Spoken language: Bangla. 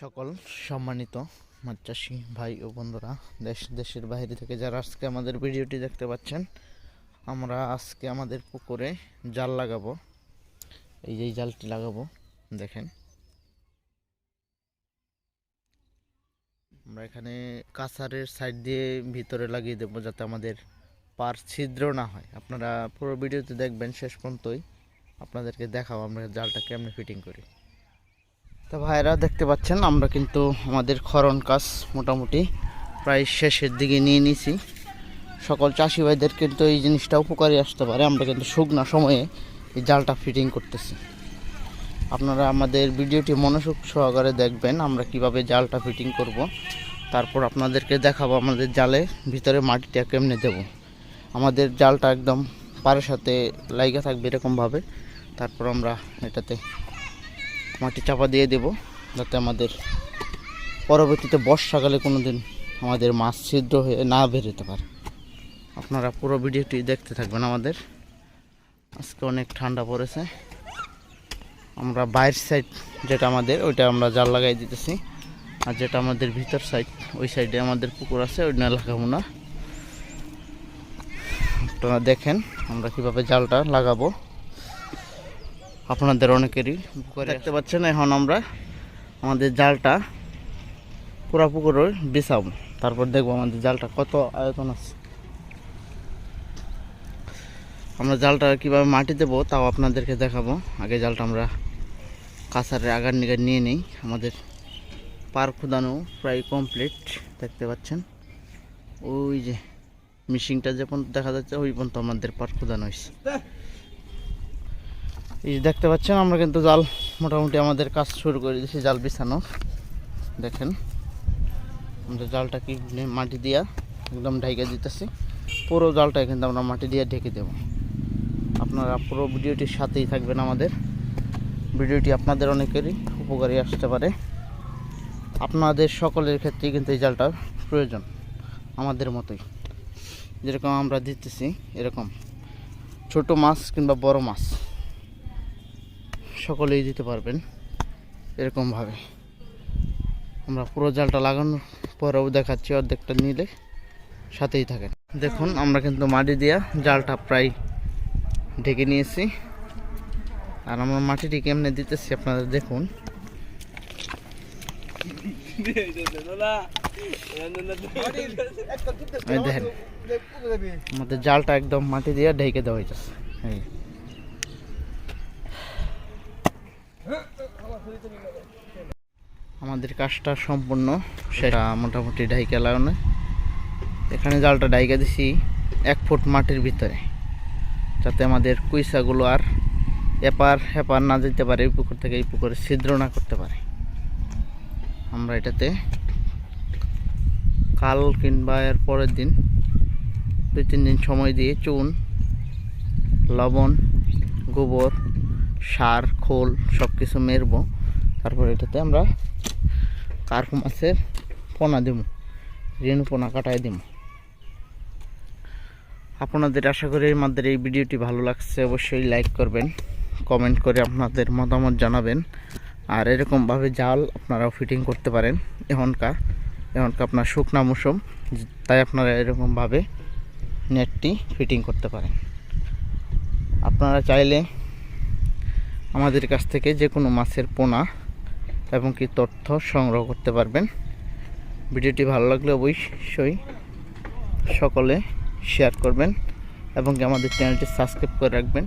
সকল সম্মানিত মাছ চাষি ভাই ও বন্ধুরা, দেশের বাইরে থেকে যারা আজকে আমাদের ভিডিওটি দেখতে পাচ্ছেন, আমরা আজকে আমাদের পুকুরে জাল লাগাবো। এই যে জালটি লাগাবো, দেখেন আমরা এখানে কাঁসারের সাইড দিয়ে ভিতরে লাগিয়ে দেবো, যাতে আমাদের পার ছিদ্র না হয়। আপনারা পুরো ভিডিওতে দেখবেন, শেষ পর্যন্তই আপনাদেরকে দেখাবো আমরা জালটা কেমনে ফিটিং করি। তো ভাইরা দেখতে পাচ্ছেন, আমরা কিন্তু আমাদের খনন কাজ মোটামুটি প্রায় শেষের দিকে নিয়ে নিয়েছি। সকল চাষি ভাইদের কিন্তু এই জিনিসটা উপকারী আসতে পারে। আমরা কিন্তু শুকনা সময়ে এই জালটা ফিটিং করতেছি। আপনারা আমাদের ভিডিওটি মনোযোগ সহকারে দেখবেন, আমরা কিভাবে জালটা ফিটিং করব। তারপর আপনাদেরকে দেখাবো আমাদের জালে ভিতরে মাটিটা কেমনে দেব। আমাদের জালটা একদম পাড়ের সাথে লাইগা থাকবে এরকমভাবে। তারপর আমরা এটাতে মাটি চাপা দিয়ে দেব, যাতে আমাদের পরবর্তীতে বর্ষাকালে কোনো দিন আমাদের মাছ ছিদ্র হয়ে না বেরোতে পারে। আপনারা পুরো ভিডিওটি দেখতে থাকবেন। আমাদের আজকে অনেক ঠান্ডা পড়েছে। আমরা বাইরের সাইড যেটা আমাদের, ওইটা আমরা জাল লাগাই দিতেছি। আর যেটা আমাদের ভিতর সাইড, ওই সাইডে আমাদের পুকুর আছে, ওইটা লাগাবো না। আপনারা দেখেন আমরা কিভাবে জালটা লাগাবো। আপনাদের অনেকেরই দেখতে পাচ্ছেন। এখন আমরা আমাদের জালটা পুরো পুকুরে বিছাবো, তারপর দেখবো আমাদের জালটা কত আয়তন আছে। আমরা জালটা কিভাবে মাটি দেবো তাও আপনাদেরকে দেখাবো। আগে জালটা আমরা কাঁসারের আগার নিগার নিয়ে নেই। আমাদের পার খুদানো প্রায় কমপ্লিট, দেখতে পাচ্ছেন। ওই যে মিশিংটা যে পর্যন্ত দেখা যাচ্ছে, ওই পর্যন্ত আমাদের পার খুদানো হয়েছে। এই দেখতে পাচ্ছেন, আমরা কিন্তু জাল মোটামুটি আমাদের কাজ শুরু করে দিয়েছি জাল বিছানো। দেখেন আমরা জালটা কি মাটি দিয়া একদম ঢেকে দিতেছি। পুরো জালটা কিন্তু আমরা মাটি দিয়ে ঢেকে দেব। আপনারা পুরো ভিডিওটির সাথেই থাকবেন। আমাদের ভিডিওটি আপনাদের অনেকেরই উপকারী আসতে পারে। আপনাদের সকলের ক্ষেত্রেই কিন্তু এই জালটা প্রয়োজন, আমাদের মতোই। যেরকম আমরা দিতেছি, এরকম ছোট মাছ কিংবা বড় মাছ সকলেই দিতে পারবেন এরকমভাবে। আমরা পুরো জালটা লাগানোর পরেও দেখাচ্ছি, অর্ধেকটা নিলে সাথেই থাকেন। দেখুন আমরা কিন্তু মাটি দিয়া জালটা প্রায় ঢেকে নিয়েছি। আর আমরা মাটিটি কেমনে দিতেছি আপনারা দেখুন। দেখেন আমাদের জালটা একদম মাটি দিয়ে ঢেকে দেওয়া হইতেছে। আমাদের কাজটা সম্পূর্ণ সেটা মোটামুটি ঢাইকা লাগানো। এখানে জালটা ঢাইকা দিছি 1 ফুট মাটির ভিতরে, যাতে আমাদের কুইসাগুলো আর এপার হেপার না যেতে পারে, এই পুকুর থেকে এই পুকুরে ছিদ্র না করতে পারে। আমরা এটাতে কাল কিংবা এর পরের দিন 2-3 দিন সময় দিয়ে চুন, লবণ, গোবর, সার, খোল সব কিছু মেরবো। তারপর এটাতে আমরা কার্পু মাছের পোনা দেব, রেণু পোনা কাটাই দেব। আপনাদের আশা করি আমাদের এই ভিডিওটি ভালো লাগছে। অবশ্যই লাইক করবেন, কমেন্ট করে আপনাদের মতামত জানাবেন। আর এরকমভাবে জাল আপনারাও ফিটিং করতে পারেন। এখনকার আপনার শুকনা মৌসুম, তাই আপনারা এরকমভাবে নেটটি ফিটিং করতে পারেন। আপনারা চাইলে আমাদের কাছ থেকে যে কোনো মাছের পোনা এবং কি তথ্য সংগ্রহ করতে পারবেন। ভিডিওটি ভালো লাগলে অবশ্যই সকলে শেয়ার করবেন এবং আমাদের চ্যানেলটি সাবস্ক্রাইব করে রাখবেন।